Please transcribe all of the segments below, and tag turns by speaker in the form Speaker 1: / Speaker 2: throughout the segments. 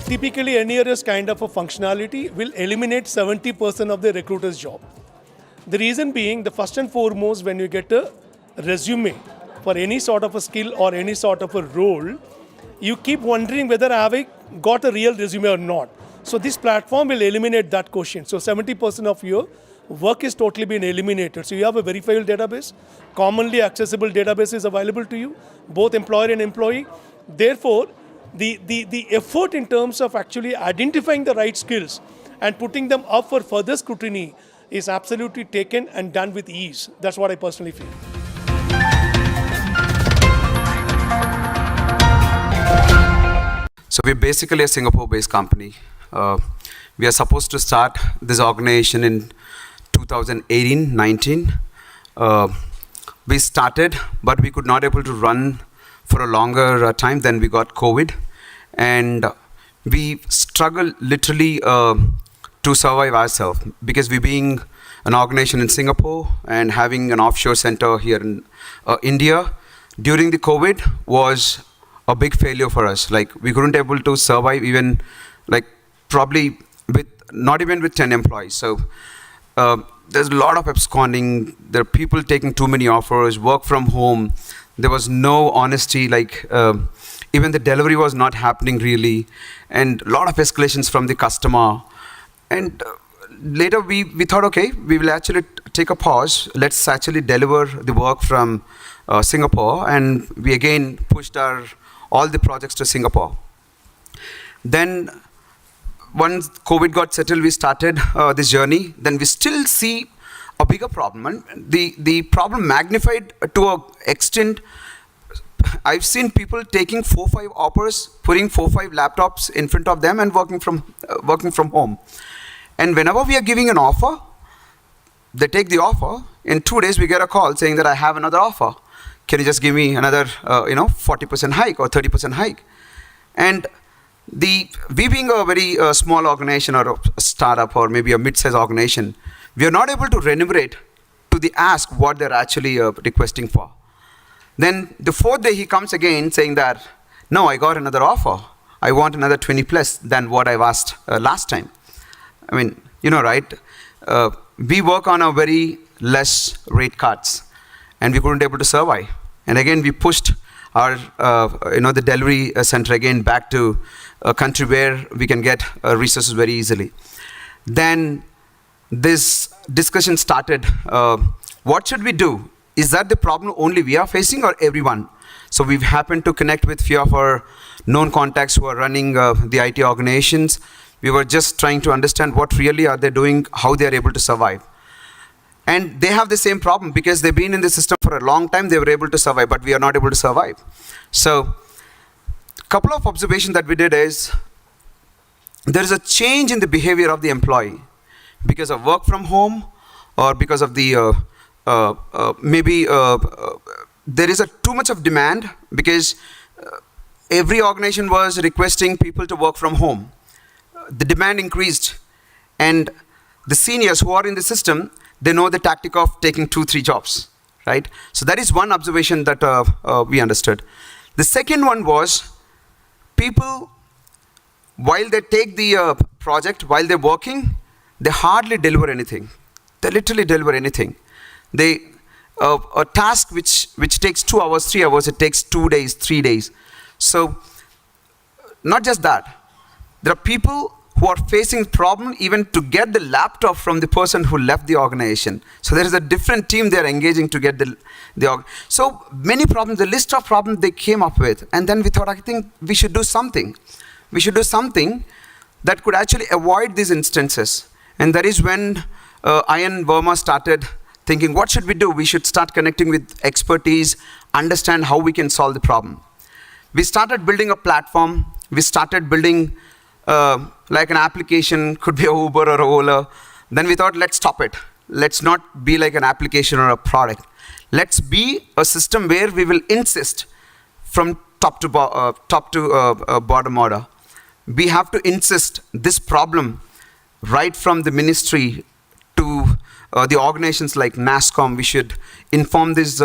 Speaker 1: typically NERS kind of a functionality will eliminate 70% of the recruiter's job. The reason being, the first and foremost, when you get a resume for any sort of a skill or any sort of a role, you keep wondering whether have I got a real resume or not. So this platform will eliminate that question. So 70% of your work is totally been eliminated. So you have a verifiable database, commonly accessible database is available to you, both employer and employee. Therefore, the effort in terms of actually identifying the right skills and putting them up for further scrutiny is absolutely taken and done with ease. That's what I personally feel.
Speaker 2: So we're basically a Singapore-based company. We are supposed to start this organization in 2018-19. We started, but we could not able to run for a longer time. Then we got COVID, and we struggled literally to survive ourselves, because we being an organization in Singapore and having an offshore center here in India during the COVID was a big failure for us. Like, we couldn't able to survive even, like, probably with not even with 10 employees. So there's a lot of absconding. There are people taking too many offers, work from home. There was no honesty, like even the delivery was not happening really, and a lot of escalations from the customer. And later we thought, okay, we will actually take a pause. Let's actually deliver the work from Singapore, and we again pushed all the projects to Singapore. Then once COVID got settled, we started this journey. Then we still see a bigger problem, and the problem magnified to an extent. I've seen people taking 4-5 offers, putting 4-5 laptops in front of them and working from home. And whenever we are giving an offer, they take the offer. In 2 days, we get a call saying that I have another offer. Can you just give me another 40% hike or 30% hike? And we being a very small organization or a startup or maybe a mid-sized organization, we are not able to remunerate to the ask what they're actually requesting for. Then the 4th day he comes again saying that, no, I got another offer. I want another 20 plus than what I've asked last time. I mean, right? We work on a very less rate cards, and we couldn't able to survive. And again, we pushed our, the delivery center again back to a country where we can get resources very easily. Then this discussion started. What should we do? Is that the problem only we are facing or everyone? So we've happened to connect with few of our known contacts who are running the IT organizations. We were just trying to understand what really are they doing, how they are able to survive. And they have the same problem because they've been in the system for a long time. They were able to survive, but we are not able to survive. So a couple of observations that we did is there is a change in the behavior of the employee because of work from home or because of the there is too much of demand because every organization was requesting people to work from home. The demand increased, and the seniors who are in the system, they know the tactic of taking 2-3 jobs, right? So that is one observation that we understood. The second one was people, while they take the project, while they're working, they hardly deliver anything. They literally deliver anything. They a task which takes 2 hours, 3 hours, it takes 2 days, 3 days. So not just that, there are people who are facing problem even to get the laptop from the person who left the organization. So there is a different team they are engaging to get so many problems, the list of problems they came up with. And then we thought, I think we should do something. We should do something that could actually avoid these instances. And that is when Ian Verma started thinking, what should we do? We should start connecting with expertise, understand how we can solve the problem. We started building a platform. We started building like an application, could be a Uber or a Ola. Then we thought, let's stop it. Let's not be like an application or a product. Let's be a system where we will insist from top to bottom order. We have to insist this problem right from the ministry to the organizations like NASSCOM. We should inform these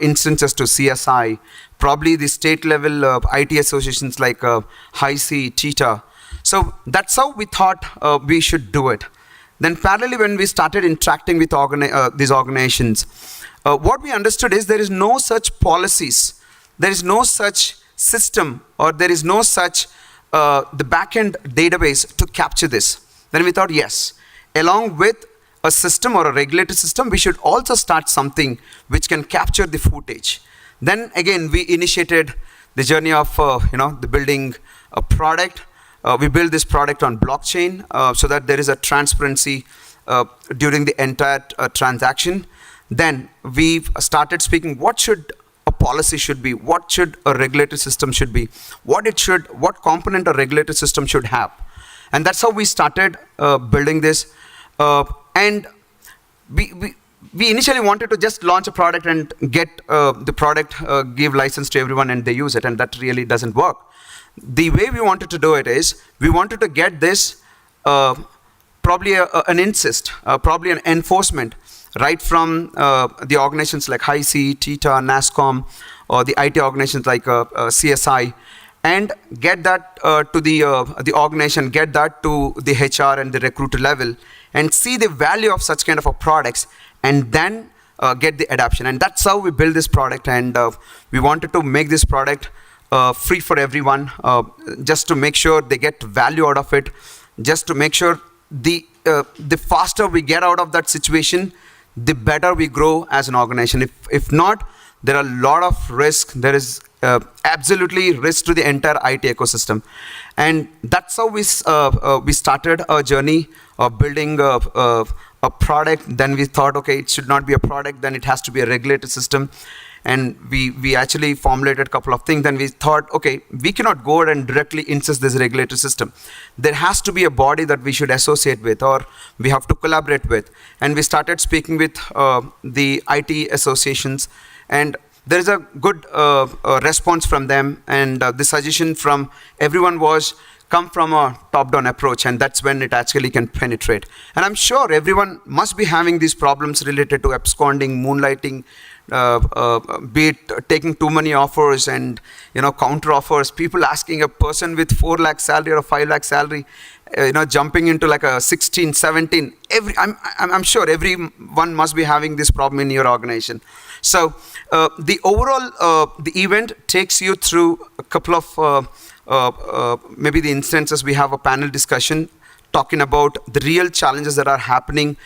Speaker 2: instances to CSI, probably the state level IT associations like HIC, TITA. So that's how we thought we should do it. Then parallelly, when we started interacting with these organizations, what we understood is there is no such policies, there is no such system, or there is no such the backend database to capture this. Then we thought, yes, along with a system or a regulatory system, we should also start something which can capture the footage. Then again, we initiated the journey of the building a product. We built this product on blockchain so that there is a transparency during the entire transaction. Then we've started speaking what should a policy should be, what should a regulatory system should be, what component a regulatory system should have. And that's how we started building this. And we initially wanted to just launch a product and get the product, give license to everyone and they use it, and that really doesn't work. The way we wanted to do it is, we wanted to get this probably an insist, probably an enforcement, right from the organizations like HIC, TITA, NASCOM, or the IT organizations like CSI, and get that to the organization, get that to the HR and the recruiter level, and see the value of such kind of a products, and then get the adoption. And that's how we build this product, and we wanted to make this product free for everyone, just to make sure they get value out of it, just to make sure the faster we get out of that situation, the better we grow as an organization. If not, there are a lot of risk. There is absolutely risk to the entire IT ecosystem. And that's how we started our journey of building a product. Then we thought, okay, it should not be a product, then it has to be a regulated system. And we actually formulated a couple of things. Then we thought, okay, we cannot go and directly insist this regulatory system. There has to be a body that we should associate with, or we have to collaborate with. And we started speaking with the IT associations, and there is a good response from them. And the suggestion from everyone was, come from a top-down approach, and that's when it actually can penetrate. And I'm sure everyone must be having these problems related to absconding, moonlighting, be it taking too many offers and counter offers, people asking a person with 4 lakh salary or a 5 lakh salary, jumping into like a 16, 17. I'm sure everyone must be having this problem in your organization. So the overall the event takes you through a couple of maybe the instances. We have a panel discussion talking about the real challenges that are happening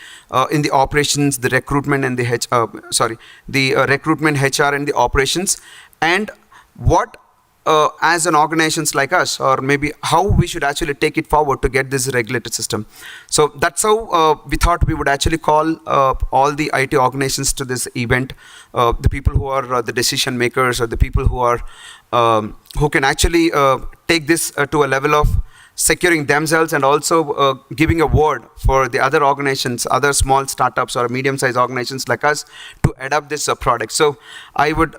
Speaker 2: in the operations, the recruitment and the recruitment, HR and the operations, and what as an organizations like us, or maybe how we should actually take it forward to get this regulated system. So that's how we thought we would actually call all the IT organizations to this event, the people who are the decision makers, or the people who are who can actually take this to a level of securing themselves, and also giving a word for the other organizations, other small startups or medium-sized organizations like us to adopt this product. So I would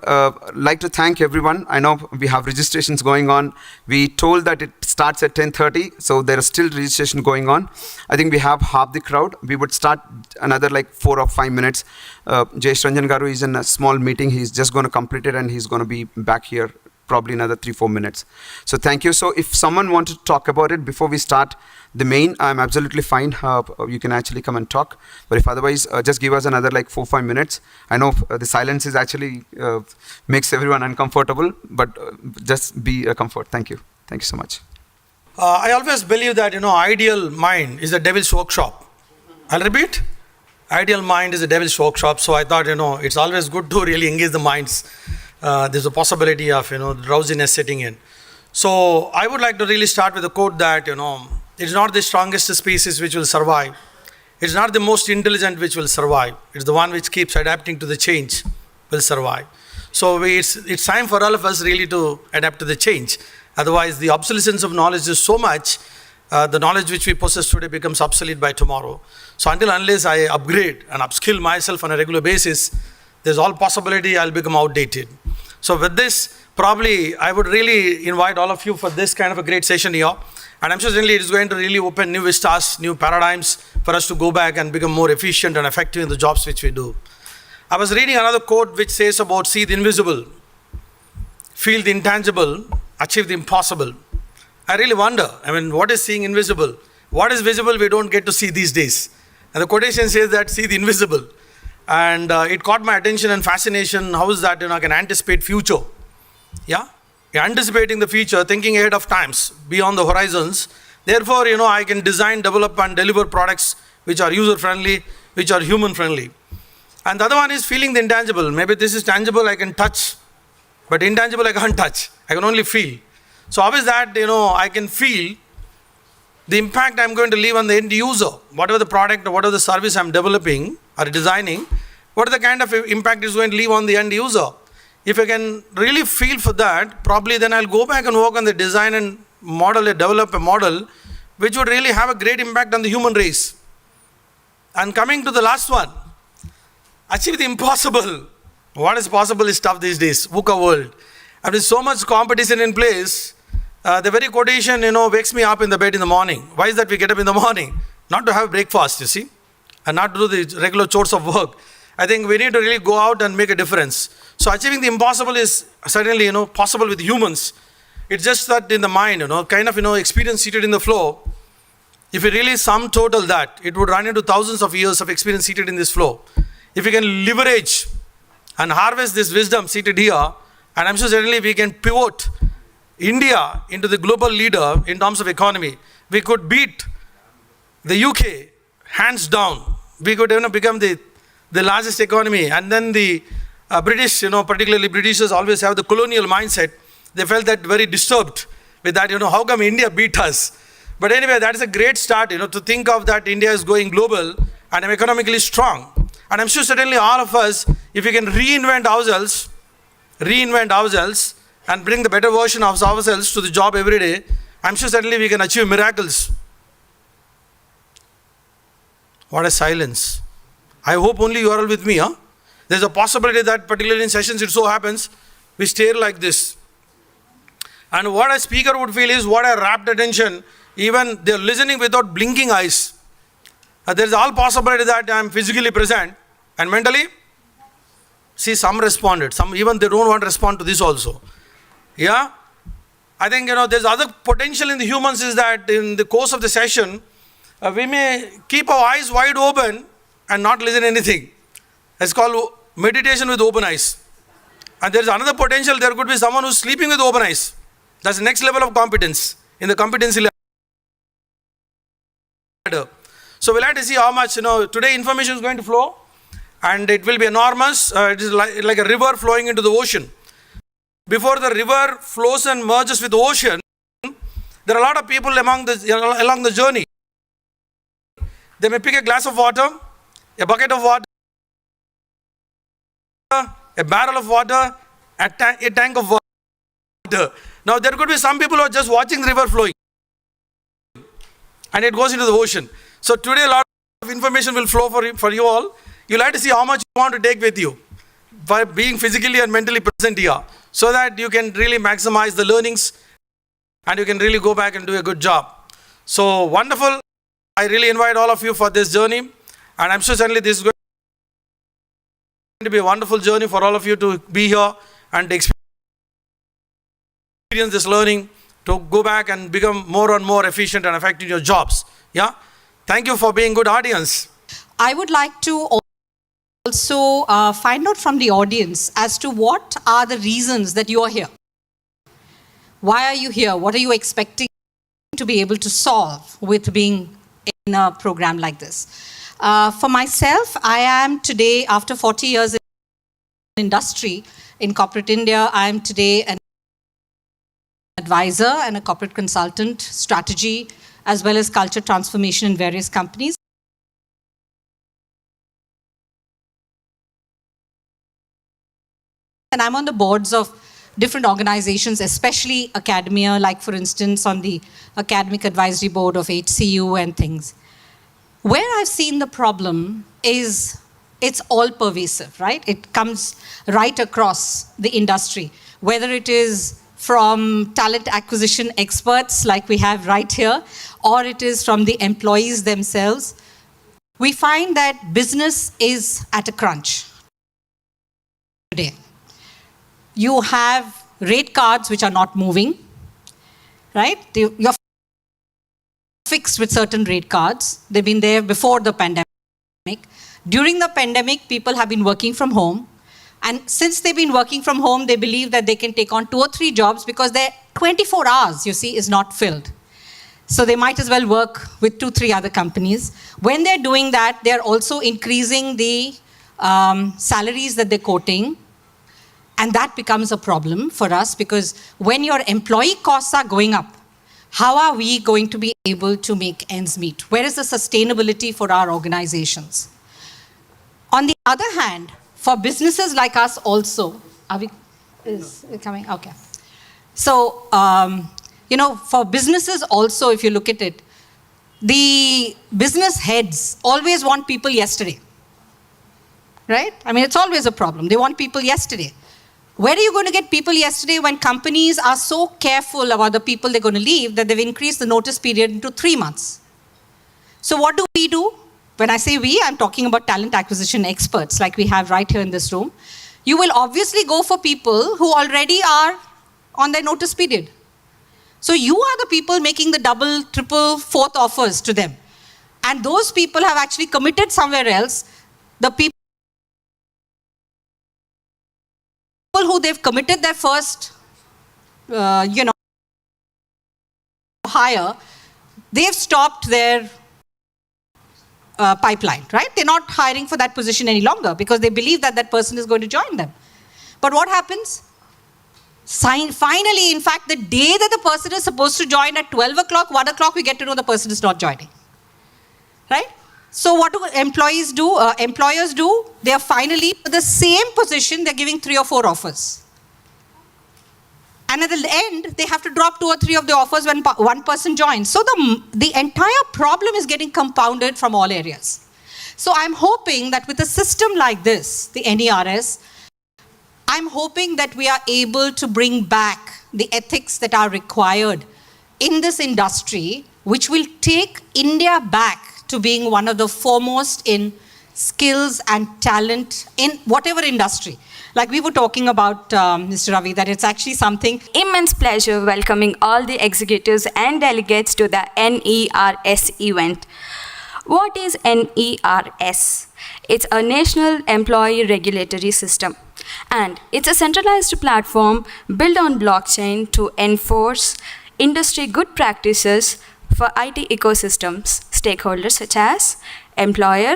Speaker 2: like to thank everyone. I know we have registrations going on. We told that it starts at 10:30, so there is still registration going on. I think we have half the crowd. We would start another like 4 or 5 minutes. Jayesh Ranjan Garu is in a small meeting. He's just going to complete it, and he's going to be back here probably another 3-4 minutes. So thank you. So if someone wants to talk about it before we start the main, I'm absolutely fine. You can actually come and talk. But if otherwise, just give us another like 4-5 minutes. I know the silence is actually makes everyone uncomfortable, but just be a comfort. Thank you. Thank you so much.
Speaker 3: I always believe that, ideal mind is the devil's workshop. I'll repeat. Ideal mind is the devil's workshop. So I thought, it's always good to really engage the minds. There's a possibility of, drowsiness setting in. So I would like to really start with a quote that, it's not the strongest species which will survive. It's not the most intelligent which will survive. It's the one which keeps adapting to the change will survive. So it's time for all of us really to adapt to the change. Otherwise, the obsolescence of knowledge is so much, the knowledge which we possess today becomes obsolete by tomorrow. So unless I upgrade and upskill myself on a regular basis, there's all possibility I'll become outdated. So with this, probably I would really invite all of you for this kind of a great session here. And I'm sure really it is going to really open new vistas, new paradigms for us to go back and become more efficient and effective in the jobs which we do. I was reading another quote which says about see the invisible, feel the intangible, achieve the impossible, I really wonder. I mean, what is seeing invisible? What is visible we don't get to see these days. And the quotation says that see the invisible. And it caught my attention and fascination. How is that, I can anticipate future. Yeah? Anticipating the future, thinking ahead of times, beyond the horizons. Therefore, I can design, develop and deliver products which are user-friendly, which are human-friendly. And the other one is feeling the intangible. Maybe this is tangible, I can touch. But intangible, I can't touch. I can only feel. So how is that, I can feel the impact I'm going to leave on the end user. Whatever the product or whatever the service I'm developing or designing, what is the kind of impact it's going to leave on the end user? If I can really feel for that, probably then I'll go back and work on the design and model, develop a model which would really have a great impact on the human race. And coming to the last one, achieve the impossible. What is possible is tough these days, VUCA world. And with so much competition in place, the very quotation, wakes me up in the bed in the morning. Why is that we get up in the morning? Not to have breakfast, you see, and not to do the regular chores of work. I think we need to really go out and make a difference. So achieving the impossible is certainly, possible with humans. It's just that in the mind, kind of, experience seated in the flow. If you really sum total that, it would run into thousands of years of experience seated in this flow. If you can leverage and harvest this wisdom seated here, and I'm sure certainly we can pivot India into the global leader in terms of economy. We could beat the UK hands down. We could become the largest economy. And then the British, particularly Britishers always have the colonial mindset. They felt that very disturbed with that, how come India beat us? But anyway, that is a great start, to think of that India is going global and I'm economically strong. And I'm sure certainly all of us, if we can reinvent ourselves and bring the better version of ourselves to the job every day, I'm sure certainly we can achieve miracles. What a silence. I hope only you are all with me. There's a possibility that particularly in sessions it so happens, we stare like this. And what a speaker would feel is what a rapt attention, even they're listening without blinking eyes. There's all possibility that I'm physically present and mentally, see some responded, some even they don't want to respond to this also. Yeah, I think there's other potential in the humans is that in the course of the session, we may keep our eyes wide open and not listen to anything. It's called meditation with open eyes. And there's another potential, there could be someone who's sleeping with open eyes. That's the next level of competence in the competency ladder. So we'll have to see how much, today information is going to flow and it will be enormous. It is like a river flowing into the ocean. Before the river flows and merges with the ocean, there are a lot of people along the journey. They may pick a glass of water, a bucket of water, a barrel of water, a tank of water. Now there could be some people who are just watching the river flowing and it goes into the ocean. So today a lot of information will flow for you all. You'll have to see how much you want to take with you by being physically and mentally present here, so that you can really maximize the learnings and you can really go back and do a good job. So wonderful. I really invite all of you for this journey, and I'm sure certainly this is going to be a wonderful journey for all of you to be here and experience this learning, to go back and become more and more efficient and effective in your jobs. Yeah. Thank you for being good audience.
Speaker 4: I would like to also find out from the audience as to what are the reasons that you are here. Why are you here? What are you expecting to be able to solve with being in a program like this? For myself, I am today, after 40 years in industry, in corporate India, I am today an advisor and a corporate consultant, strategy, as well as culture transformation in various companies. And I'm on the boards of different organizations, especially academia, like for instance on the academic advisory board of HCU and things. Where I've seen the problem is it's all pervasive, right? It comes right across the industry, whether it is from talent acquisition experts like we have right here, or it is from the employees themselves. We find that business is at a crunch today. You have rate cards which are not moving. right? You're fixed with certain rate cards. They've been there before the pandemic. During the pandemic, people have been working from home. And since they've been working from home, they believe that they can take on 2 or 3 jobs because their 24 hours, you see, is not filled. So they might as well work with 2, 3 other companies. When they're doing that, they're also increasing the salaries that they're quoting. And that becomes a problem for us because when your employee costs are going up, how are we going to be able to make ends meet? Where is the sustainability for our organizations? On the other hand, for businesses like us also, is it coming? Okay. So, for businesses also, if you look at it, the business heads always want people yesterday, right? I mean, it's always a problem. They want people yesterday. Where are you going to get people yesterday when companies are so careful about the people they're going to leave that they've increased the notice period into 3 months? So what do we do? When I say we, I'm talking about talent acquisition experts like we have right here in this room. You will obviously go for people who already are on their notice period. So you are the people making the double, triple, fourth offers to them. And those people have actually committed somewhere else. The people who they've committed their first, hire, they've stopped their pipeline, right? They're not hiring for that position any longer because they believe that that person is going to join them. But what happens? Finally, in fact, the day that the person is supposed to join at 12 o'clock, 1 o'clock, we get to know the person is not joining, right? So what do employers do? They are finally, for the same position, they're giving 3 or 4 offers. And at the end, they have to drop 2 or 3 of the offers when one person joins. So the entire problem is getting compounded from all areas. So I'm hoping that with a system like this, the NERS, I'm hoping that we are able to bring back the ethics that are required in this industry, which will take India back to being one of the foremost in skills and talent in whatever industry. Like we were talking about, Mr. Ravi, that it's actually something.
Speaker 5: Immense pleasure welcoming all the executives and delegates to the NERS event. What is NERS? It's a National Employee Regulatory System. And it's a centralized platform built on blockchain to enforce industry good practices for IT ecosystems, stakeholders such as employer,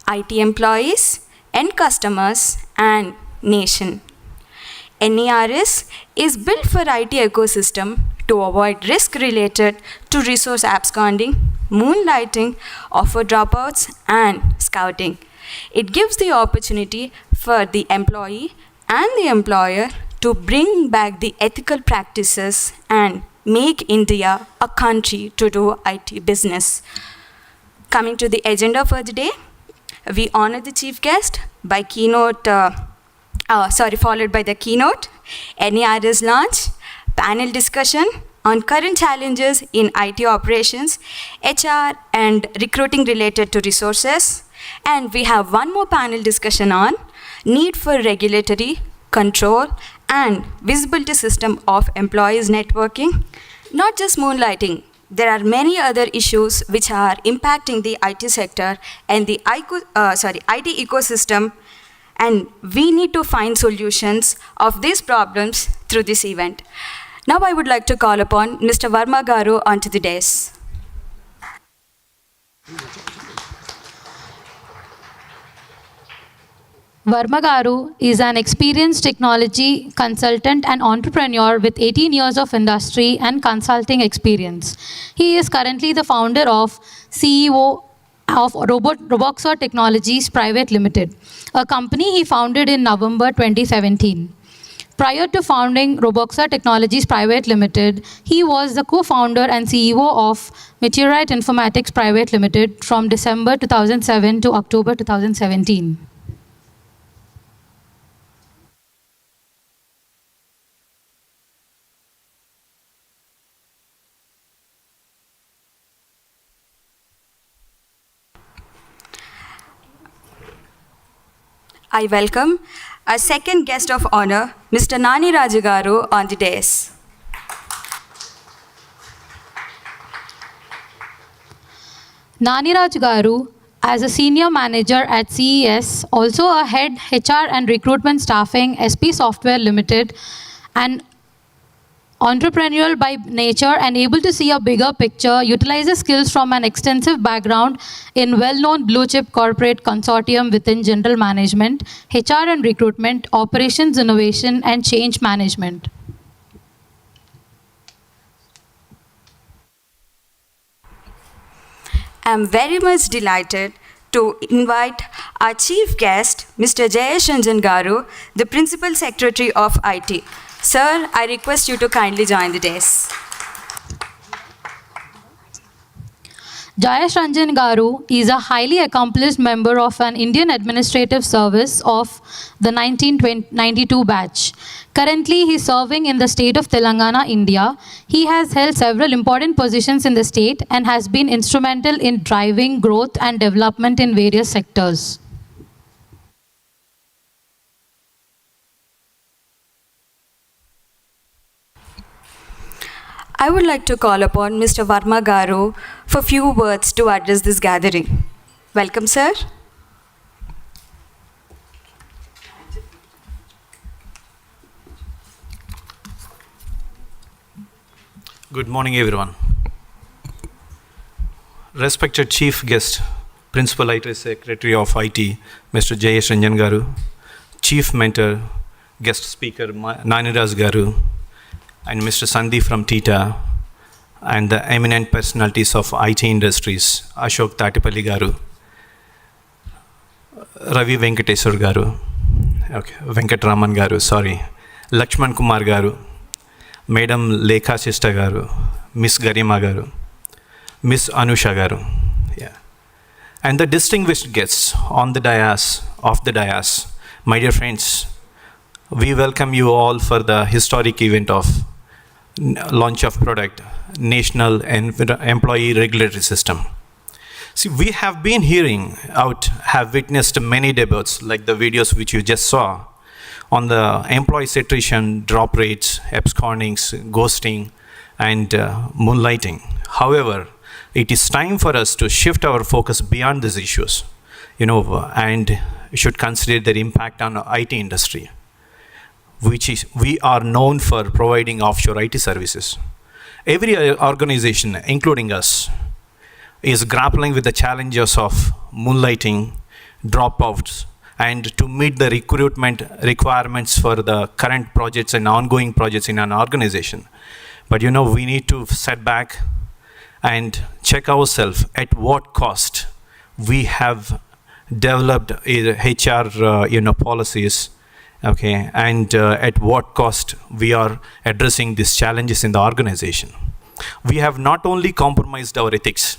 Speaker 5: IT employees, end customers, and nation. NERS is built for IT ecosystem to avoid risk related to resource absconding, moonlighting, offer dropouts, and scouting. It gives the opportunity for the employee and the employer to bring back the ethical practices and make India a country to do IT business. Coming to the agenda for the day, we honor the chief guest by followed by the keynote, NERS launch, panel discussion on current challenges in IT operations, HR and recruiting related to resources. And we have one more panel discussion on need for regulatory control and visibility system of employees networking. Not just moonlighting, there are many other issues which are impacting the IT sector and the IT ecosystem, and we need to find solutions of these problems through this event. Now I would like to call upon Mr. Varma Garu onto the dais.
Speaker 6: Varma Garu is an experienced technology consultant and entrepreneur with 18 years of industry and consulting experience. He is currently the founder of CEO of Roboxer Technologies Private Limited, a company he founded in November 2017. Prior to founding Roboxer Technologies Private Limited, he was the co-founder and CEO of Meteorite Informatics Private Limited from December 2007 to October 2017.
Speaker 5: I welcome our second guest of honor, Mr. Nani Rajagaru, on the dais.
Speaker 6: Naniraj Garu, as a senior manager at CES, also a head HR and recruitment staffing, SP Software Limited, and entrepreneurial by nature and able to see a bigger picture, utilizes skills from an extensive background in well-known blue-chip corporate consortium within general management, HR and recruitment, operations innovation, and change management.
Speaker 5: I'm very much delighted to invite our chief guest, Mr. Jayesh Ranjan Garu, the Principal Secretary of IT. Sir, I request you to kindly join the desk.
Speaker 6: Jayesh Ranjan Garu is a highly accomplished member of an Indian Administrative Service of the 1992 batch. Currently, he is serving in the state of Telangana, India. He has held several important positions in the state and has been instrumental in driving growth and development in various sectors.
Speaker 5: I would like to call upon Mr. Varma Garu for few words to address this gathering. Welcome, sir.
Speaker 7: Good morning, everyone. Respected Chief Guest, Principal IT Secretary of IT, Mr. Jayesh Ranjan Garu, Chief Mentor, Guest Speaker Naniraj Garu, and Mr. Sandeep from TITA, and the eminent personalities of IT industries, Ashok Tatipalli Garu, Ravi Venkateswar Garu, Venkatraman Garu, Lakshman Kumar Garu, Madam Lekha Sista Garu, Miss Garima Garu, Miss Anusha Garu, and the distinguished guests on the dais, my dear friends, we welcome you all for the historic event of launch of product, National Employee Regulatory System. See, we have been have witnessed many debates like the videos which you just saw on the employee attrition, drop rates, abscondings, ghosting, and moonlighting. However, it is time for us to shift our focus beyond these issues, and should consider their impact on the IT industry, we are known for providing offshore IT services. Every organization, including us, is grappling with the challenges of moonlighting, dropouts, and to meet the recruitment requirements for the current projects and ongoing projects in an organization. But we need to set back and check ourselves at what cost we have developed HR policies, and at what cost we are addressing these challenges in the organization. We have not only compromised our ethics,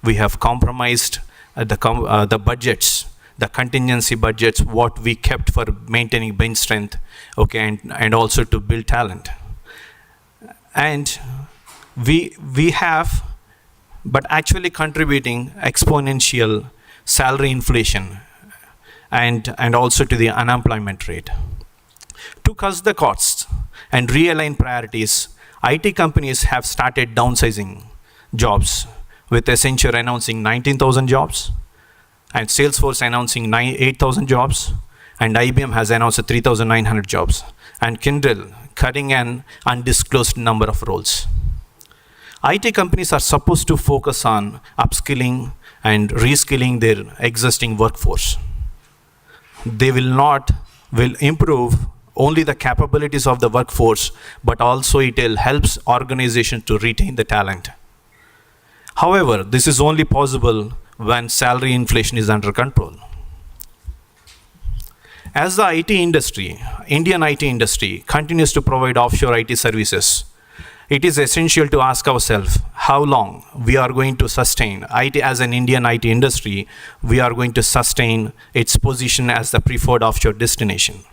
Speaker 7: we have compromised the budgets, the contingency budgets, what we kept for maintaining bench strength, and also to build talent. And we have, but actually contributing exponential salary inflation and also to the unemployment rate. To cut the costs and realign priorities, IT companies have started downsizing jobs, with Accenture announcing 19,000 jobs, and Salesforce announcing 8,000 jobs, and IBM has announced 3,900 jobs, and Kyndryl cutting an undisclosed number of roles. IT companies are supposed to focus on upskilling and reskilling their existing workforce. They will improve only the capabilities of the workforce, but also it helps organizations to retain the talent. However, this is only possible when salary inflation is under control. As the Indian IT industry continues to provide offshore IT services, it is essential to ask ourselves how long we are going to sustain IT as an Indian IT industry. We are going to sustain its position as the preferred offshore destination,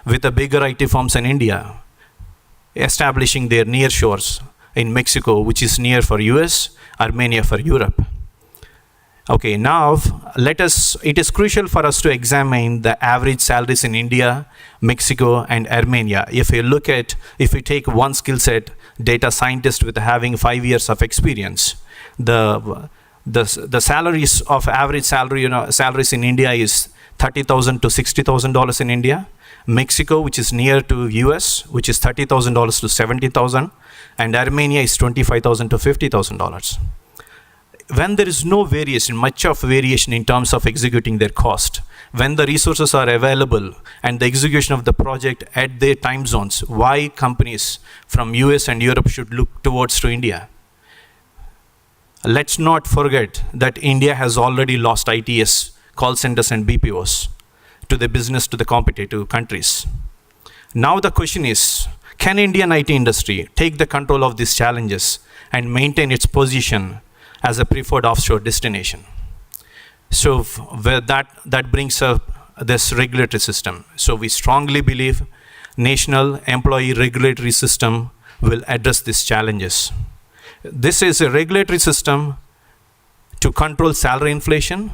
Speaker 7: with the bigger IT firms in India establishing their near shores in Mexico, which is near for US, Armenia for Europe. Now it is crucial for us to examine the average salaries in India, Mexico, and Armenia. If we take one skill set, data scientist with having 5 years of experience, the The salaries of average salary, salaries in India is $30,000 to $60,000 in India. Mexico, which is near to US, which is $30,000 to $70,000, and Armenia is $25,000 to $50,000. When there is no variation, much of variation in terms of executing their cost, when the resources are available and the execution of the project at their time zones, why companies from US and Europe should look towards to India? Let's not forget that India has already lost ITS, call centers and BPOs to the business, to the competitive countries. Now the question is, can Indian IT industry take the control of these challenges and maintain its position as a preferred offshore destination? So where that brings up this regulatory system. So we strongly believe national employee regulatory system will address these challenges. This is a regulatory system to control salary inflation,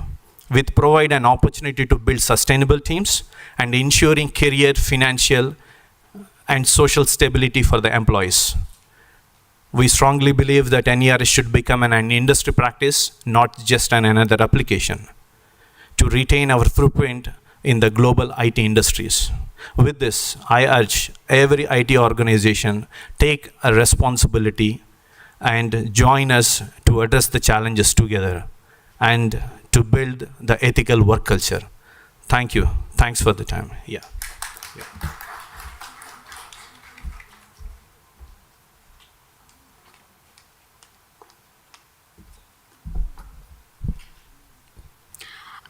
Speaker 7: with provide an opportunity to build sustainable teams and ensuring career, financial, and social stability for the employees. We strongly believe that NERS should become an industry practice, not just another application, to retain our footprint in the global IT industries. With this, I urge every IT organization take a responsibility and join us to address the challenges together and to build the ethical work culture. Thank you. Thanks for the time. Yeah.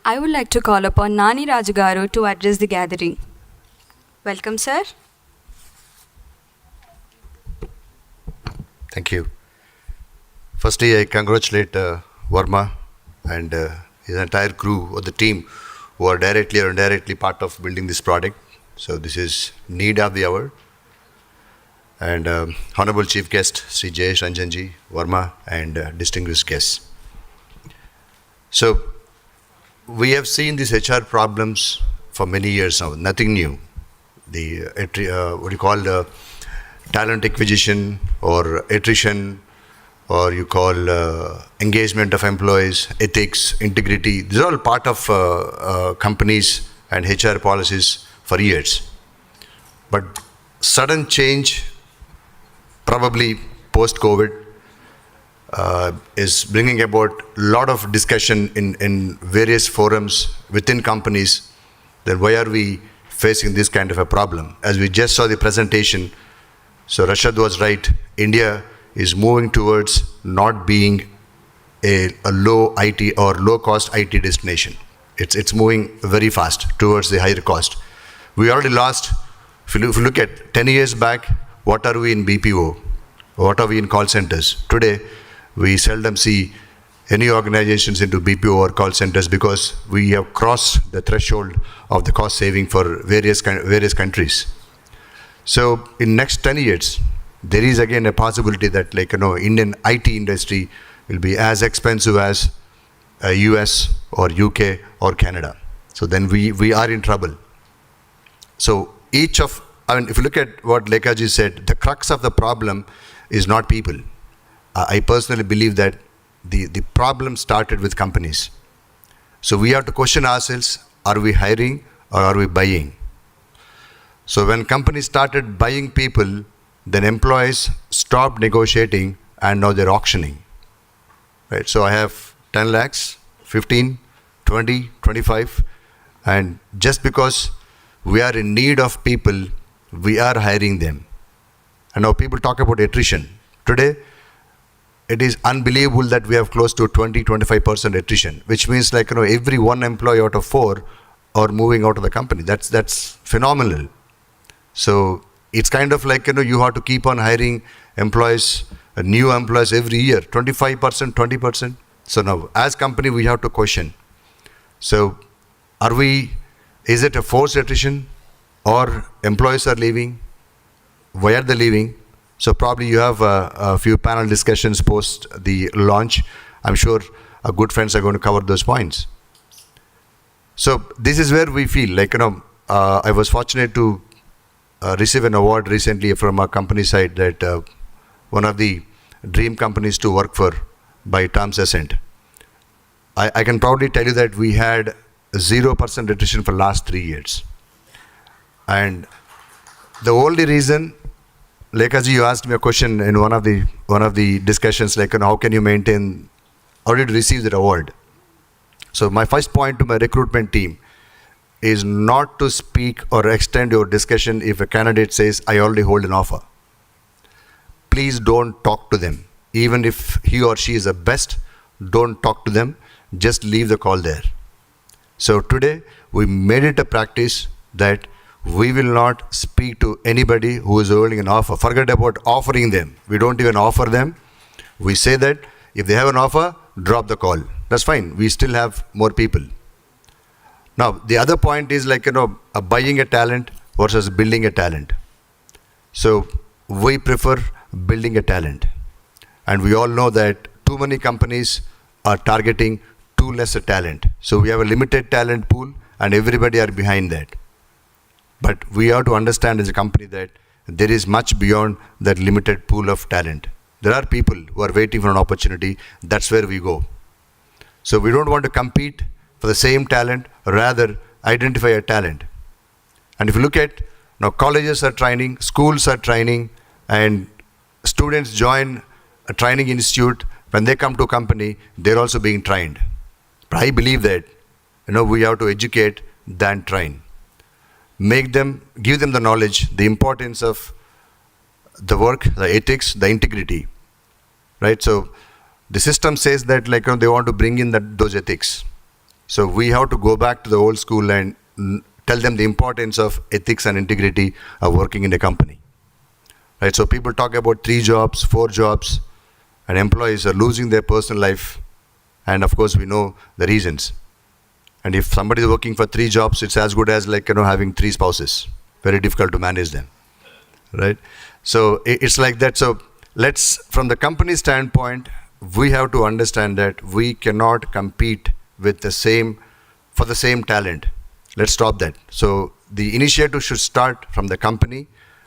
Speaker 5: I would like to call upon Nani Rajagaru to address the gathering. Welcome, sir.
Speaker 8: Thank you. Firstly, I congratulate Verma and his entire crew or the team who are directly or indirectly part of building this product. So this is need of the hour. And Honorable Chief Guest, Sri Jayesh Ranjanji, Verma, and distinguished guests. So we have seen these HR problems for many years now, nothing new. The, what you call talent acquisition or attrition, or you call engagement of employees, ethics, integrity. These are all part of companies and HR policies for years. But sudden change, probably post-COVID, is bringing about a lot of discussion in various forums within companies. Then why are we facing this kind of a problem? As we just saw the presentation, so Rashad was right, India is moving towards not being a low IT or low cost IT destination. It's moving very fast towards the higher cost. We already lost, if you look at 10 years back, what are we in BPO? What are we in call centers? Today, we seldom see any organizations into BPO or call centers because we have crossed the threshold of the cost saving for various countries. So in next 10 years, there is again a possibility that Indian IT industry will be as expensive as US or UK or Canada. So then we are in trouble. So if you look at what Lekhaji said, the crux of the problem is not people. I personally believe that the problem started with companies. So we have to question ourselves, are we hiring or are we buying? So when companies started buying people, then employees stopped negotiating and now they're auctioning. Right? So I have 10 lakhs, 15, 20, 25, and just because we are in need of people, we are hiring them. And now people talk about attrition. Today, it is unbelievable that we have close to 20-25% attrition, which means every one employee out of 4 are moving out of the company. That's phenomenal. So it's kind of you have to keep on hiring employees, new employees every year, 25%, 20%. So now as company we have to question. So is it a forced attrition or employees are leaving? Why are they leaving? So probably you have a few panel discussions post the launch. I'm sure our good friends are going to cover those points. So this is where we feel I was fortunate to receive an award recently from our company side that one of the dream companies to work for by Tom's Ascent. I can proudly tell you that we had 0% attrition for last 3 years. And the only reason, Lekhaji, you asked me a question in one of the discussions, like, how can you maintain, how did you receive that award? So my first point to my recruitment team is not to speak or extend your discussion if a candidate says, I already hold an offer. Please don't talk to them. Even if he or she is the best, don't talk to them. Just leave the call there. So today, we made it a practice that we will not speak to anybody who is holding an offer. Forget about offering them. We don't even offer them. We say that if they have an offer, drop the call. That's fine. We still have more people. Now, the other point is like, buying a talent versus building a talent. So we prefer building a talent. And we all know that too many companies are targeting too less a talent. So we have a limited talent pool and everybody are behind that. But we have to understand as a company that there is much beyond that limited pool of talent. There are people who are waiting for an opportunity. That's where we go. So we don't want to compete for the same talent, rather identify a talent. And if you look at now, colleges are training, schools are training, and students join a training institute. When they come to a company, they're also being trained. But I believe that we have to educate than train. Give them the knowledge, the importance of the work, the ethics, the integrity, right? So the system says that they want to bring in those ethics. So we have to go back to the old school and tell them the importance of ethics and integrity of working in a company, right? So people talk about 3 jobs, 4 jobs, and employees are losing their personal life. And of course, we know the reasons. And if somebody is working for 3 jobs, it's as good as having 3 spouses. Very difficult to manage them, right? So it's like that. So from the company standpoint, we have to understand that we cannot compete with for the same talent. Let's stop that. So the initiative should start from the company,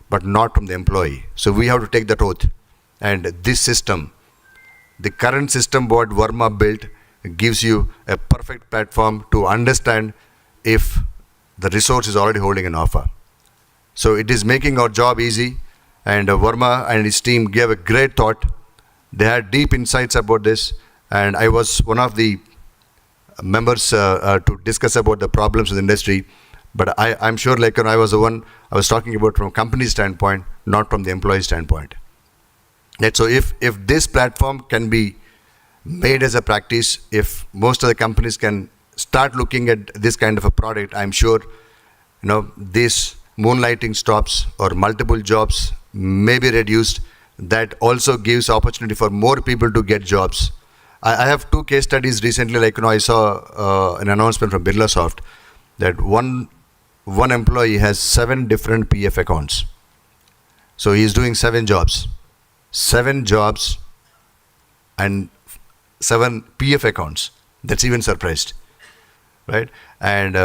Speaker 8: but not from the employee. So we have to take that oath. And this system, the current system what Varma built, gives you a perfect platform to understand if the resource is already holding an offer. So it is making our job easy, and Varma and his team gave a great thought. They had deep insights about this, and I was one of the members to discuss about the problems in the industry. But I'm sure I was the one I was talking about from a company standpoint, not from the employee standpoint. So if this platform can be made as a practice, if most of the companies can start looking at this kind of a product, I'm sure this moonlighting stops or multiple jobs may be reduced. That also gives opportunity for more people to get jobs. I have 2 case studies recently. I saw an announcement from Birlasoft that one employee has 7 different PF accounts. So he's doing 7 jobs. 7 jobs and 7 PF accounts. That's even surprised, right? And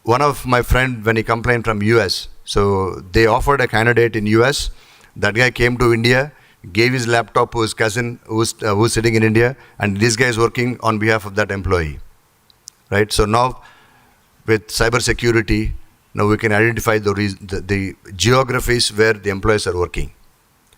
Speaker 8: one of my friend, when he complained from US, so they offered a candidate in US. That guy came to India, gave his laptop to his cousin who's sitting in India, and this guy is working on behalf of that employee, right? So now with cybersecurity, now we can identify the geographies where the employees are working.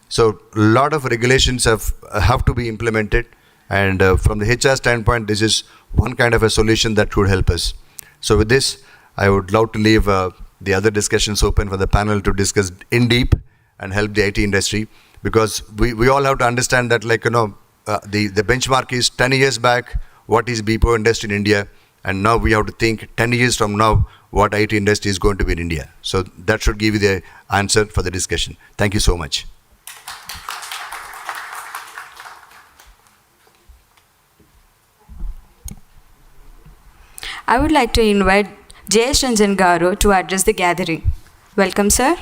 Speaker 8: So a lot of regulations have to be implemented, and from the HR standpoint, this is one kind of a solution that would help us. So with this, I would love to leave the other discussions open for the panel to discuss in deep and help the IT industry, because we all have to understand that the benchmark is 10 years back, what is BPO industry in India, and now we have to think 10 years from now what IT industry is going to be in India. So that should give you the answer for the discussion. Thank you so much.
Speaker 5: I would like to invite Jayesh Ranjan Garu to address the gathering. Welcome, sir.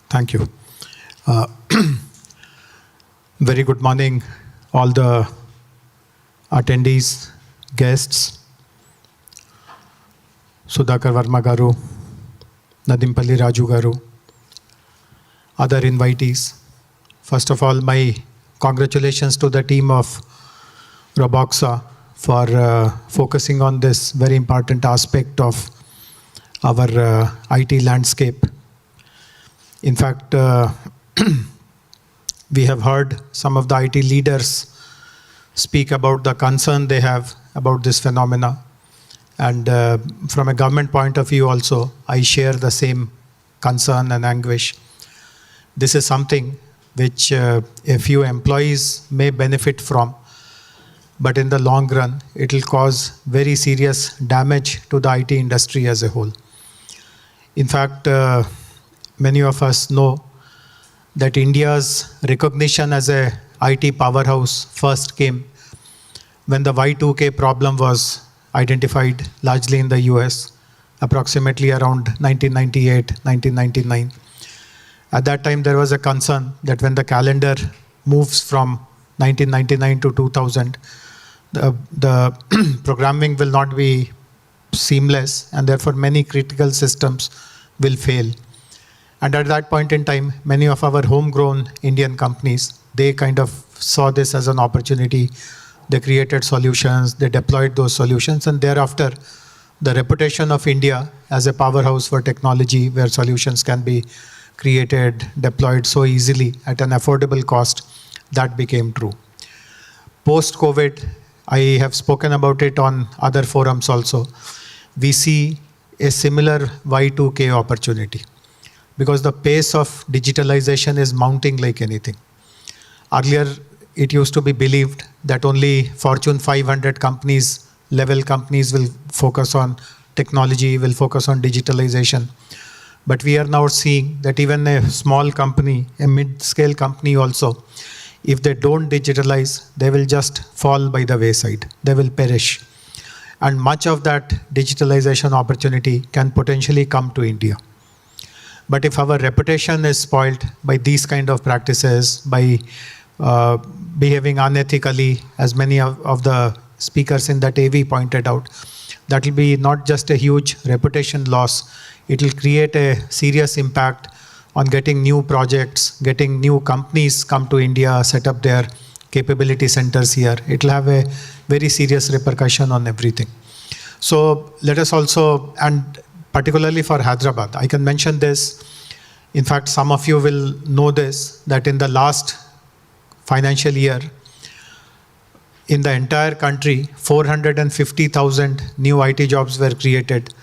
Speaker 9: Thank you. Very good morning, all the attendees, guests, Sudhakar Verma Garu, Nadimpalli Raju Garu, other invitees. First of all, my congratulations to the team of Roboxa for focusing on this very important aspect of our IT landscape. In fact, we have heard some of the IT leaders speak about the concern they have about this phenomena. And from a government point of view also, I share the same concern and anguish. This is something which a few employees may benefit from, but in the long run, it will cause very serious damage to the IT industry as a whole. In fact, many of us know that India's recognition as a IT powerhouse first came when the Y2K problem was identified largely in the US, approximately around 1998, 1999. At that time, there was a concern that when the calendar moves from 1999 to 2000, the programming will not be seamless, and therefore many critical systems will fail. And at that point in time, many of our homegrown Indian companies, they kind of saw this as an opportunity. They created solutions, they deployed those solutions, and thereafter, the reputation of India as a powerhouse for technology where solutions can be created, deployed so easily at an affordable cost, that became true. Post-COVID, I have spoken about it on other forums also. We see a similar Y2K opportunity because the pace of digitalization is mounting like anything. Earlier, it used to be believed that only Fortune 500 companies, level companies will focus on technology, will focus on digitalization. But we are now seeing that even a small company, a mid-scale company also, if they don't digitalize, they will just fall by the wayside. They will perish. And much of that digitalization opportunity can potentially come to India. But if our reputation is spoiled by these kind of practices, by behaving unethically, as many of the speakers in that AV pointed out, that will be not just a huge reputation loss, it will create a serious impact on getting new projects, getting new companies come to India, set up their capability centers here. It will have a very serious repercussion on everything. So let us also, and particularly for Hyderabad, I can mention this. In fact, some of you will know this, that in the last financial year, in the entire country, 450,000 new IT jobs were created,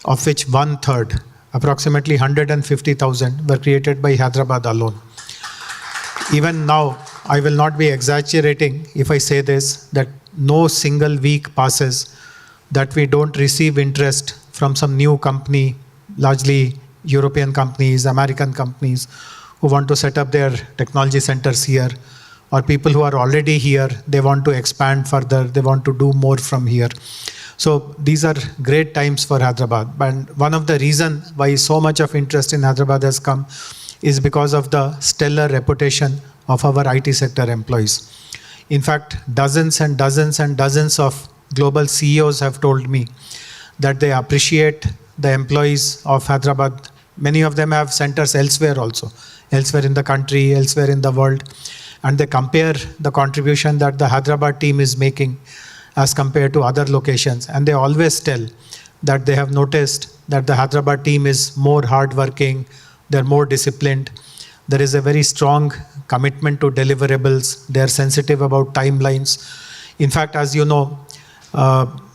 Speaker 9: of which 1/3, approximately 150,000, were created by Hyderabad alone. Even now, I will not be exaggerating if I say this, that no single week passes that we don't receive interest from some new company, largely European companies, American companies, who want to set up their technology centers here, or people who are already here, they want to expand further, they want to do more from here. So these are great times for Hyderabad. And one of the reasons why so much of interest in Hyderabad has come is because of the stellar reputation of our IT sector employees. In fact, dozens and dozens and dozens of global CEOs have told me that they appreciate the employees of Hyderabad. Many of them have centers elsewhere also, elsewhere in the country, elsewhere in the world. And they compare the contribution that the Hyderabad team is making as compared to other locations. And they always tell that they have noticed that the Hyderabad team is more hardworking, they're more disciplined. There is a very strong commitment to deliverables. They're sensitive about timelines. In fact, as you know,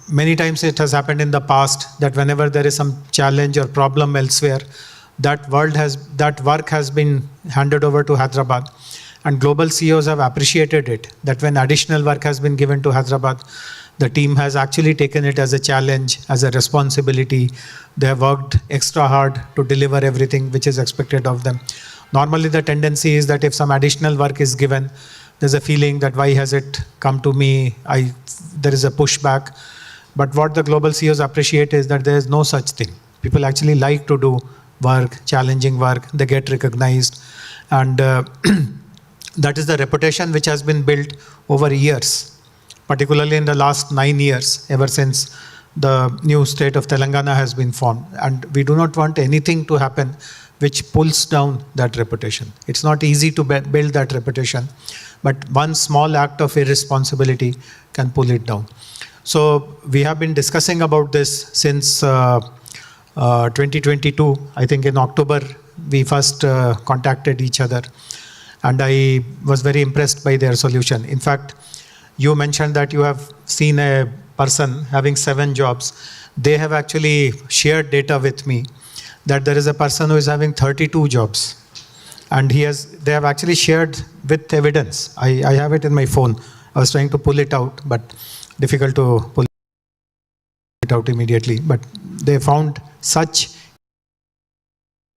Speaker 9: many times it has happened in the past that whenever there is some challenge or problem elsewhere, that work has been handed over to Hyderabad. And global CEOs have appreciated it, that when additional work has been given to Hyderabad, the team has actually taken it as a challenge, as a responsibility. They have worked extra hard to deliver everything which is expected of them. Normally the tendency is that if some additional work is given, there's a feeling that why has it come to me? There is a pushback. But what the global CEOs appreciate is that there is no such thing. People actually like to do work, challenging work. They get recognized. And That is the reputation which has been built over years, particularly in the last 9 years, ever since the new state of Telangana has been formed. And we do not want anything to happen which pulls down that reputation. It's not easy to build that reputation, but one small act of irresponsibility can pull it down. So we have been discussing about this since 2022. I think in October, we first contacted each other, and I was very impressed by their solution. In fact, you mentioned that you have seen a person having 7 jobs. They have actually shared data with me that there is a person who is having 32 jobs. And they have actually shared with evidence. I have it in my phone. I was trying to pull it out, but difficult to pull it out immediately. But they found such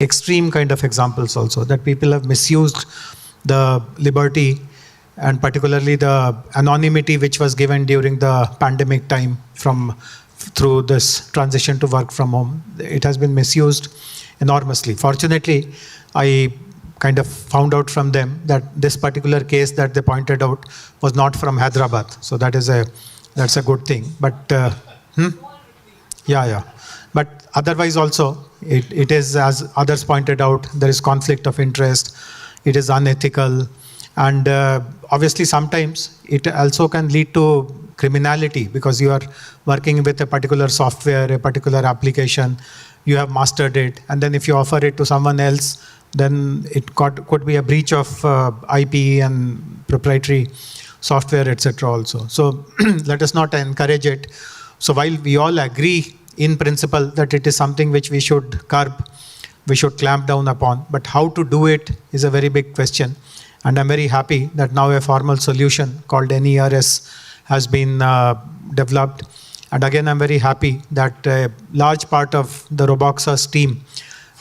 Speaker 9: extreme kind of examples also, that people have misused the liberty and particularly the anonymity which was given during the pandemic time through this transition to work from home. It has been misused enormously. Fortunately, I kind of found out from them that this particular case that they pointed out was not from Hyderabad. So that's a good thing. But yeah. But otherwise also, it is, as others pointed out, there is conflict of interest. It is unethical. And obviously sometimes it also can lead to criminality, because you are working with a particular software, a particular application, you have mastered it, and then if you offer it to someone else, then it could be a breach of IP and proprietary software, etc. also. So let us not encourage it. So while we all agree in principle that it is something which we should curb, we should clamp down upon, but how to do it is a very big question. And I'm very happy that now a formal solution called NERS has been developed. And again, I'm very happy that a large part of the Roboxers team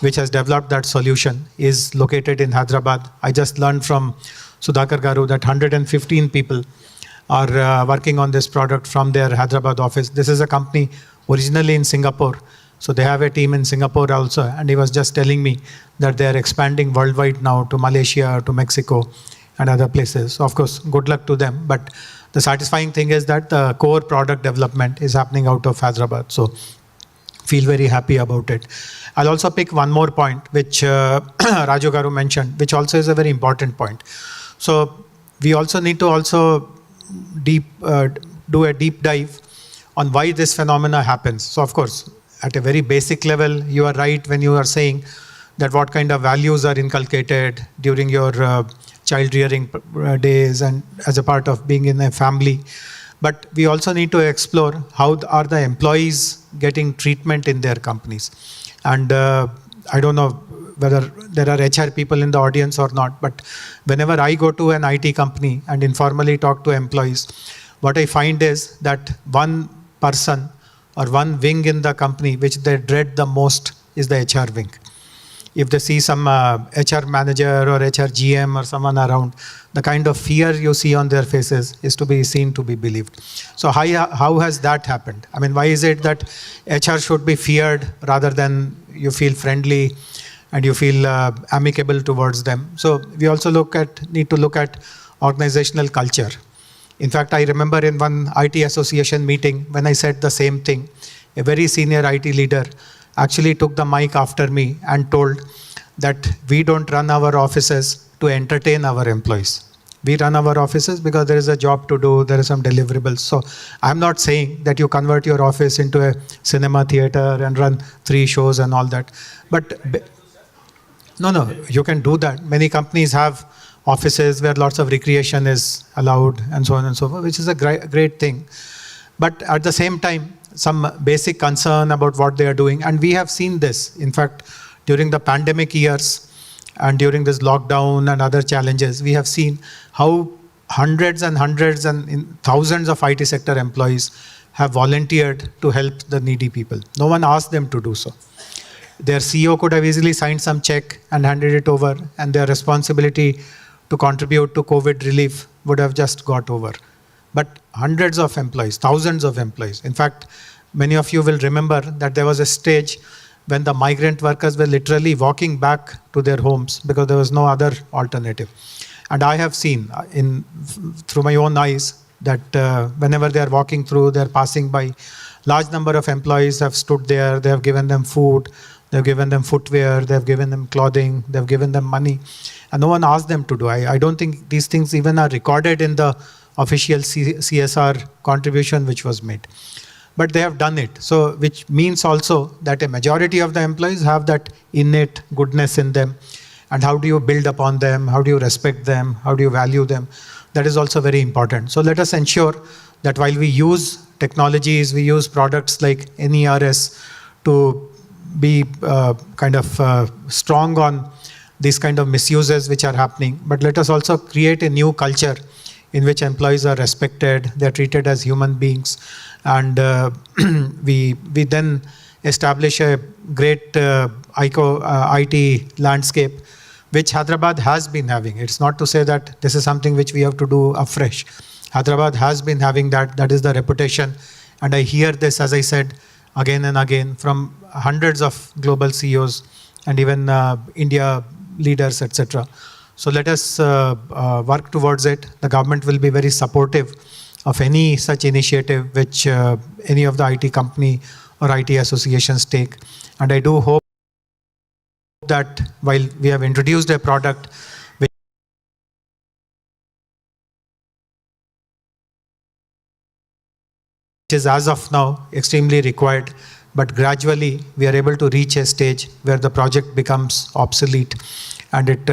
Speaker 9: which has developed that solution is located in Hyderabad. I just learned from Sudhakar Garu that 115 people are working on this product from their Hyderabad office. This is a company originally in Singapore. So they have a team in Singapore also, and he was just telling me that they are expanding worldwide now to Malaysia, to Mexico, and other places. So of course, good luck to them. But the satisfying thing is that the core product development is happening out of Hyderabad. So feel very happy about it. I'll also pick one more point, which Raju Garu mentioned, which also is a very important point. So we also need to do a deep dive on why this phenomena happens. So of course, at a very basic level, you are right when you are saying that what kind of values are inculcated during your child rearing days and as a part of being in a family. But we also need to explore how are the employees getting treatment in their companies. And I don't know whether there are HR people in the audience or not, but whenever I go to an IT company and informally talk to employees, what I find is that one person or one wing in the company which they dread the most is the HR wing. If they see some HR manager or HR GM or someone around, the kind of fear you see on their faces is to be seen to be believed. So how has that happened? I mean, why is it that HR should be feared rather than you feel friendly and you feel amicable towards them? So we also need to look at organizational culture. In fact, I remember in one IT association meeting when I said the same thing, a very senior IT leader actually took the mic after me and told that we don't run our offices to entertain our employees. We run our offices because there is a job to do, there are some deliverables. So I'm not saying that you convert your office into a cinema theater and run 3 shows and all that. But no, you can do that. Many companies have offices where lots of recreation is allowed and so on and so forth, which is a great thing. But at the same time, some basic concern about what they are doing. And we have seen this. In fact, during the pandemic years and during this lockdown and other challenges, we have seen how hundreds and thousands of IT sector employees have volunteered to help the needy people. No one asked them to do so. Their CEO could have easily signed some check and handed it over, and their responsibility to contribute to COVID relief would have just got over. But hundreds of employees, thousands of employees. In fact, many of you will remember that there was a stage when the migrant workers were literally walking back to their homes because there was no other alternative. And I have seen through my own eyes that whenever they are walking through, they are passing by, large number of employees have stood there, they have given them food, they have given them footwear, they have given them clothing, they have given them money, and no one asked them to do. I don't think these things even are recorded in the official CSR contribution which was made. But they have done it. So, which means also that a majority of the employees have that innate goodness in them. And how do you build upon them? How do you respect them? How do you value them? That is also very important. So let us ensure that while we use technologies, we use products like NERS to be strong on these kind of misuses which are happening. But let us also create a new culture in which employees are respected, they are treated as human beings, and we then establish a great IT landscape, which Hyderabad has been having. It's not to say that this is something which we have to do afresh. Hyderabad has been having that. That is the reputation. And I hear this, as I said, again and again from hundreds of global CEOs and even India leaders, etc. So let us work towards it. The government will be very supportive of any such initiative which any of the IT company or IT associations take. And I do hope that while we have introduced a product which is as of now extremely required, but gradually we are able to reach a stage where the project becomes obsolete and it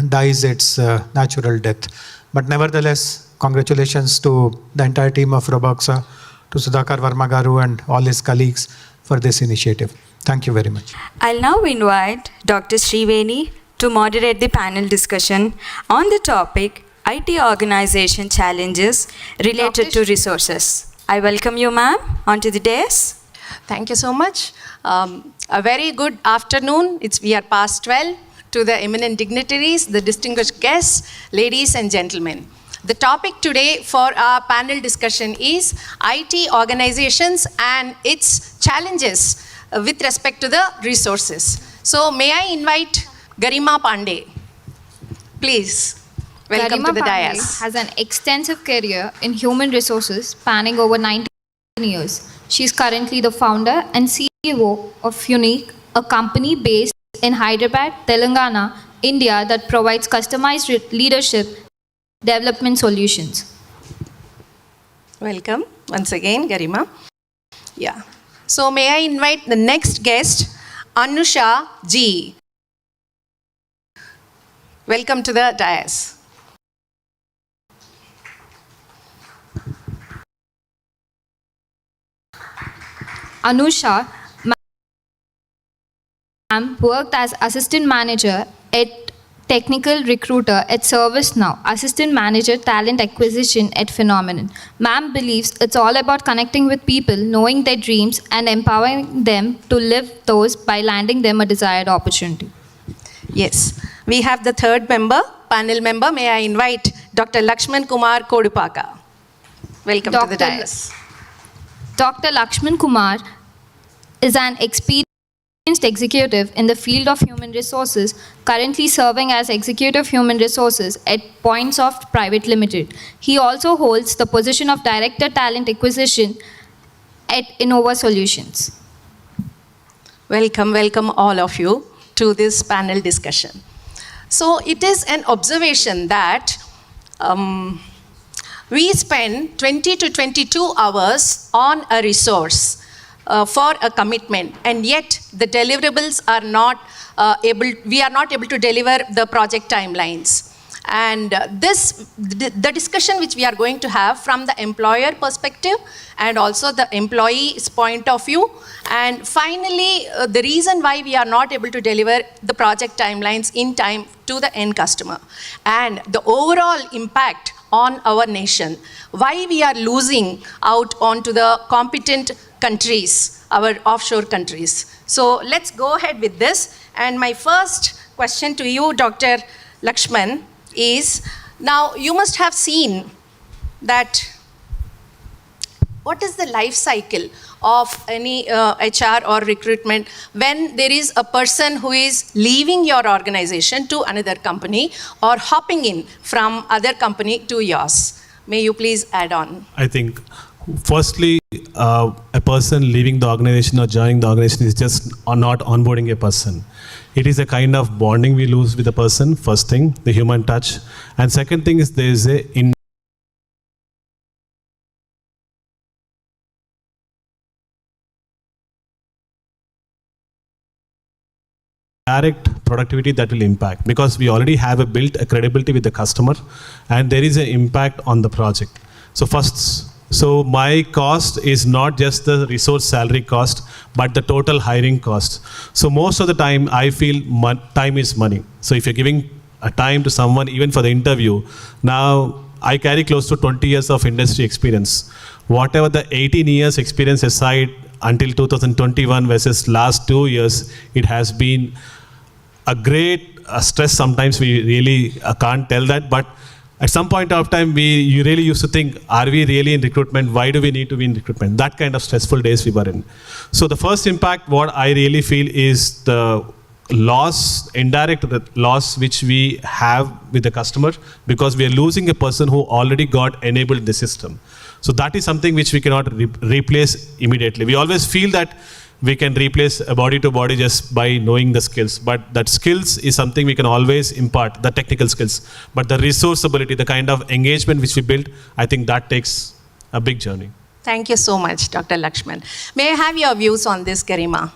Speaker 9: dies its natural death. But nevertheless, congratulations to the entire team of Roboxa, to Sudhakar Verma Garu and all his colleagues for this initiative. Thank you very much.
Speaker 5: I'll now invite Dr. Sriveni to moderate the panel discussion on the topic IT organization challenges related to resources. I welcome you, ma'am, onto the dais.
Speaker 10: Thank you so much. A very good afternoon. We are past 12. To the eminent dignitaries, the distinguished guests, ladies and gentlemen. The topic today for our panel discussion is IT organizations and its challenges with respect to the resources. So may I invite Garima Pandey. Please, welcome
Speaker 11: Garima
Speaker 10: to the
Speaker 11: Pandey
Speaker 10: dais.
Speaker 11: has an extensive career in human resources spanning over 19 years. She is currently the founder and CEO of Unique, a company based in Hyderabad, Telangana, India that provides customized leadership development solutions.
Speaker 10: Welcome once again, Garima. Yeah. So may I invite the next guest, Anusha G. Welcome to the dais.
Speaker 11: Anusha ma'am worked as assistant manager at technical recruiter at ServiceNow, assistant manager talent acquisition at Phenomenon. Ma'am believes it's all about connecting with people, knowing their dreams and empowering them to live those by landing them a desired opportunity.
Speaker 10: Yes. We have the third member, panel member. May I invite Dr. Lakshman Kumar Kodupaka. Welcome to the dais.
Speaker 11: Dr. Lakshman Kumar is an experienced executive in the field of human resources, currently serving as executive human resources at Pointsoft Private Limited. He also holds the position of director talent acquisition at Innova Solutions.
Speaker 10: Welcome all of you to this panel discussion. So it is an observation that we spend 20 to 22 hours on a resource for a commitment, and yet the deliverables are not we are not able to deliver the project timelines. And the discussion which we are going to have from the employer perspective and also the employee's point of view, and finally the reason why we are not able to deliver the project timelines in time to the end customer, and the overall impact on our nation, why we are losing out onto the competent countries, our offshore countries. So let's go ahead with this. And my first question to you, Dr. Lakshman, is, now you must have seen that What is the life cycle of any HR or recruitment when there is a person who is leaving your organization to another company or hopping in from other company to yours? May you please add on?
Speaker 12: I think, firstly, a person leaving the organization or joining the organization is just not onboarding a person. It is a kind of bonding we lose with the person, first thing, the human touch. And second thing is there is a direct productivity that will impact, because we already have built a credibility with the customer and there is an impact on the project. So my cost is not just the resource salary cost, but the total hiring cost. So most of the time I feel time is money. So if you're giving a time to someone, even for the interview, now I carry close to 20 years of industry experience. Whatever the 18 years experience aside, until 2021 versus last 2 years, it has been a great stress. Sometimes we really can't tell that, but at some point of time, you really used to think, are we really in recruitment? Why do we need to be in recruitment? That kind of stressful days we were in. So the first impact, what I really feel is the loss, indirect loss which we have with the customer, because we are losing a person who already got enabled in the system. So that is something which we cannot replace immediately. We always feel that we can replace a body to body just by knowing the skills, but that skills is something we can always impart, the technical skills. But the resource ability, the kind of engagement which we build, I think that takes a big journey.
Speaker 10: Thank you so much, Dr. Lakshman. May I have your views on this, Garima?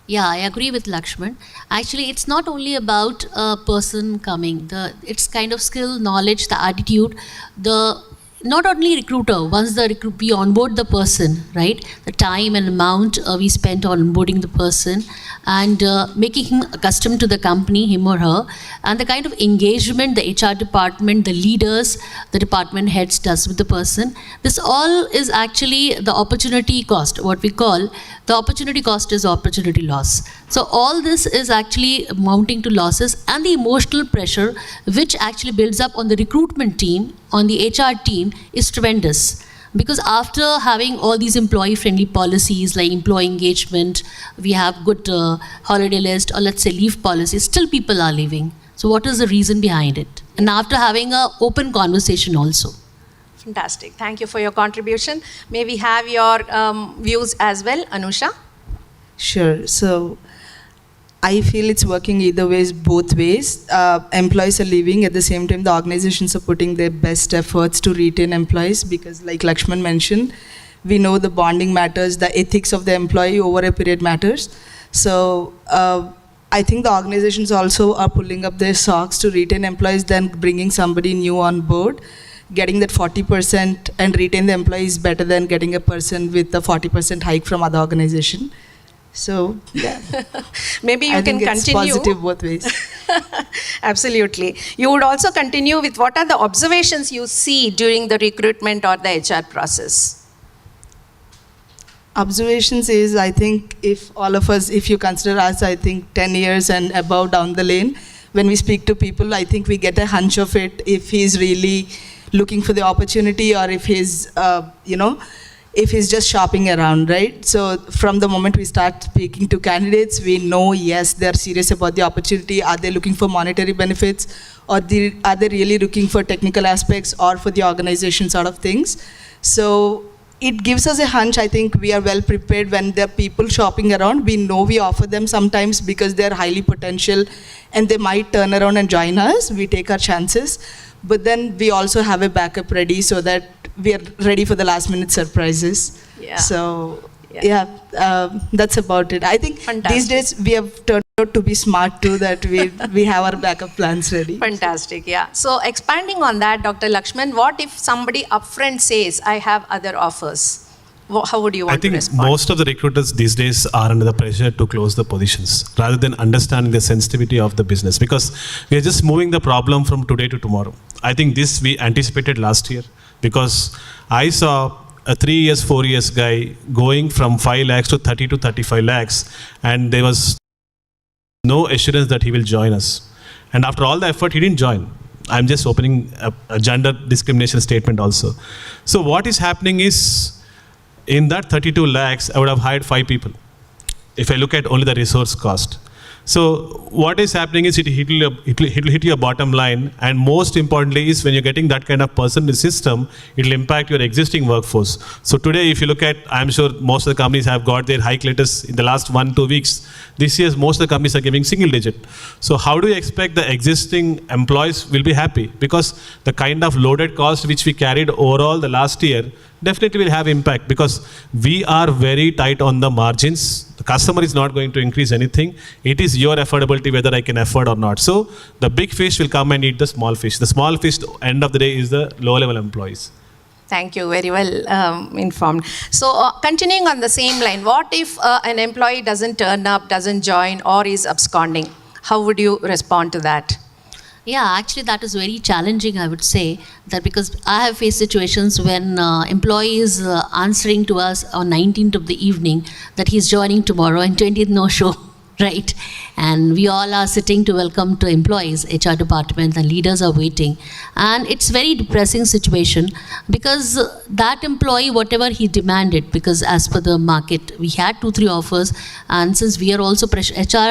Speaker 13: Yeah, I agree with Lakshman. Actually, it's not only about a person coming. It's kind of skill, knowledge, the attitude, not only recruiter, once we onboard the person, right? The time and amount we spent on onboarding the person and making him accustomed to the company, him or her, and the kind of engagement the HR department, the leaders, the department heads does with the person. This all is actually the opportunity cost, what we call the opportunity cost is opportunity loss. So all this is actually mounting to losses, and the emotional pressure which actually builds up on the recruitment team, on the HR team, is tremendous. Because after having all these employee-friendly policies like employee engagement, we have good holiday list, or let's say leave policies, still people are leaving. So what is the reason behind it? And after having an open conversation also.
Speaker 10: Fantastic. Thank you for your contribution. May we have your views as well, Anusha?
Speaker 14: Sure. So I feel it's working either ways, both ways. Employees are leaving. At the same time, the organizations are putting their best efforts to retain employees, because like Lakshman mentioned, we know the bonding matters, the ethics of the employee over a period matters. So I think the organizations also are pulling up their socks to retain employees than bringing somebody new on board. Getting that 40% and retain the employee is better than getting a person with a 40% hike from other organization. So, yeah.
Speaker 10: Maybe you can continue.
Speaker 14: It's positive both ways.
Speaker 10: Absolutely. You would also continue with what are the observations you see during the recruitment or the HR process?
Speaker 14: Observations is, I think, if all of us, if you consider us, I think 10 years and above down the lane, when we speak to people, I think we get a hunch of it if he's really looking for the opportunity, or if he's, if he's just shopping around, right? So from the moment we start speaking to candidates, we know, yes, they're serious about the opportunity. Are they looking for monetary benefits, or are they really looking for technical aspects or for the organization sort of things? So it gives us a hunch. I think we are well prepared when there are people shopping around. We know we offer them sometimes because they're highly potential and they might turn around and join us. We take our chances. But then we also have a backup ready so that we are ready for the last minute surprises.
Speaker 10: Yeah.
Speaker 14: So, that's about it. I think these days we have turned out to be smart too, that we have our backup plans ready.
Speaker 10: Fantastic, yeah. So expanding on that, Dr. Lakshman, what if somebody upfront says, I have other offers? How would you want to respond?
Speaker 12: I think most of the recruiters these days are under the pressure to close the positions rather than understanding the sensitivity of the business, because we are just moving the problem from today to tomorrow. I think this we anticipated last year, because I saw a 3 years, 4 years guy going from 5 lakhs to 30 to 35 lakhs, and there was no assurance that he will join us. And after all the effort, he didn't join. I'm just opening a gender discrimination statement also. So what is happening is, in that 32 lakhs, I would have hired 5 people if I look at only the resource cost. So what is happening is it will hit your bottom line, and most importantly is when you're getting that kind of person in the system, it will impact your existing workforce. So today, if you look at, I'm sure most of the companies have got their hike letters in the last 1-2 weeks. This year, most of the companies are giving single digit. So how do you expect the existing employees will be happy? Because the kind of loaded cost which we carried overall the last year definitely will have impact, because we are very tight on the margins. The customer is not going to increase anything. It is your affordability whether I can afford or not. So the big fish will come and eat the small fish. The small fish, end of the day, is the low level employees.
Speaker 10: Thank you, very well informed. So continuing on the same line, what if an employee doesn't turn up, doesn't join, or is absconding? How would you respond to that?
Speaker 13: Yeah, actually that is very challenging, I would say, that because I have faced situations when employee is answering to us on 19th of the evening that he's joining tomorrow, and 20th no show, right? And we all are sitting to welcome to employees, HR department, and leaders are waiting. And it's very depressing situation, because that employee, whatever he demanded, because as per the market, we had 2-3 offers, and since we are also HR